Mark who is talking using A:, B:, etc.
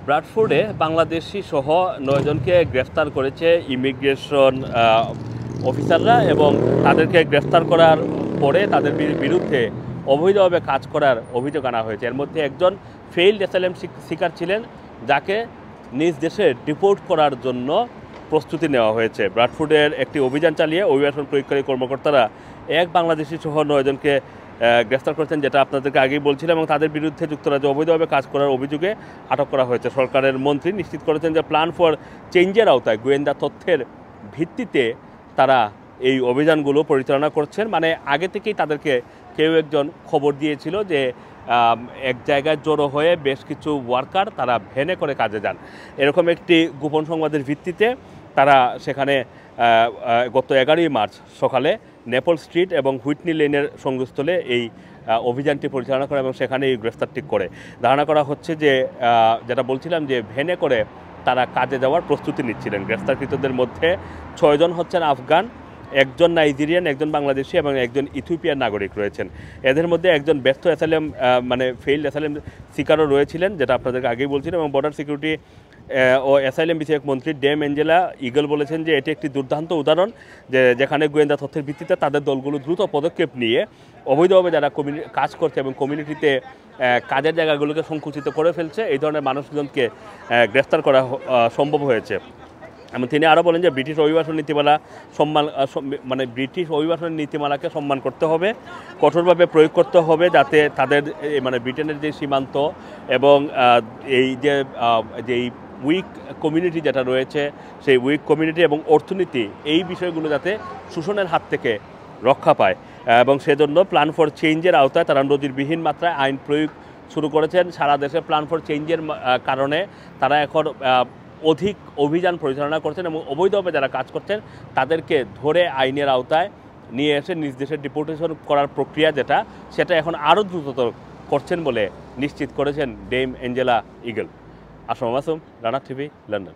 A: ব্রাডফোর্ডে বাংলাদেশি সহ 9 জনকে গ্রেফতার করেছে ইমিগ্রেশন অফিসাররা এবং তাদেরকে গ্রেফতার করার পরে তাদের বিরুদ্ধে অবৈধভাবে কাজ করার অভিযোগ আনা হয়েছে। এর মধ্যে একজন ফেইল্ড অ্যাসাইলাম সিকার ছিলেন, যাকে নিজ দেশে ডিপোর্ট করার জন্য প্রস্তুতি নেওয়া হয়েছে। ব্রাডফোর্ডের একটি অভিযান চালিয়ে অভিবাসন প্রয়োগকারী কর্মকর্তারা এক বাংলাদেশি সহ 9 জনকে গ্রেফতার করেছেন, যেটা আপনাদেরকে আগেই বলছিলাম, এবং তাদের বিরুদ্ধে যুক্তরাজ্যে অবৈধভাবে কাজ করার অভিযোগে আটক করা হয়েছে। সরকারের মন্ত্রী নিশ্চিত করেছেন যে প্ল্যান ফর চেঞ্জের আওতায় গোয়েন্দা তথ্যের ভিত্তিতে তারা এই অভিযানগুলো পরিচালনা করছেন। মানে আগে থেকেই তাদেরকে কেউ একজন খবর দিয়েছিল যে এক জায়গায় জড়ো হয়ে বেশ কিছু ওয়ার্কার তারা ভ্যানে করে কাজে যান। এরকম একটি গোপন সংবাদের ভিত্তিতে তারা সেখানে গত 11ই মার্চ সকালে নেপল স্ট্রিট এবং হুইটনি লেনের সংযোগস্থলে এই অভিযানটি পরিচালনা করে এবং সেখানে এই গ্রেফতারটি করে। ধারণা করা হচ্ছে যে যেটা বলছিলাম যে ভ্যানে করে তারা কাজে যাওয়ার প্রস্তুতি নিচ্ছিলেন। গ্রেফতারকৃতদের মধ্যে 6 জন হচ্ছেন আফগান, একজন নাইজেরিয়ান, একজন বাংলাদেশি এবং একজন ইথিওপিয়ার নাগরিক রয়েছেন। এদের মধ্যে একজন ব্যর্থ অ্যাসাইলাম ফেইল্ড অ্যাসাইলাম সিকারও রয়েছিলেন, যেটা আপনাদেরকে আগেই বলছিলাম। এবং বর্ডার সিকিউরিটি ও অ্যাসাইলাম বিষয়ক মন্ত্রী ডেম অ্যাঞ্জেলা ইগল বলেছেন যে এটি একটি দুর্দান্ত উদাহরণ, যেখানে গোয়েন্দা তথ্যের ভিত্তিতে তাদের দলগুলো দ্রুত পদক্ষেপ নিয়ে অবৈধভাবে যারা কাজ করছে এবং কমিউনিটিতে কাজের জায়গাগুলোকে সংকুচিত করে ফেলছে, এই ধরনের মানুষজনকে গ্রেফতার করা সম্ভব হয়েছে। এবং তিনি আরও বলেন যে ব্রিটিশ অভিবাসন নীতিমালা ব্রিটিশ অভিবাসন নীতিমালাকে সম্মান করতে হবে, কঠোরভাবে প্রয়োগ করতে হবে, যাতে তাদের ব্রিটেনের যে সীমান্ত এবং যেই উইক কমিউনিটি যেটা রয়েছে সেই উইক কমিউনিটি এবং অর্থনীতি, এই বিষয়গুলো যাতে শোষণের হাত থেকে রক্ষা পায়। এবং সেজন্য প্ল্যান ফর চেঞ্জের আওতায় তারা নজিরবিহীন মাত্রায় আইন প্রয়োগ শুরু করেছেন। সারা দেশে প্ল্যান ফর চেঞ্জের কারণে তারা এখন অধিক অভিযান পরিচালনা করছেন এবং অবৈধভাবে যারা কাজ করছেন তাদেরকে ধরে আইনের আওতায় নিয়ে এসে নিজ দেশে ডিপোর্টেশন করার প্রক্রিয়া সেটা এখন আরও দ্রুততর করছেন বলে নিশ্চিত করেছেন Dame Angela eagle. Assam Masum, Rana TV, London.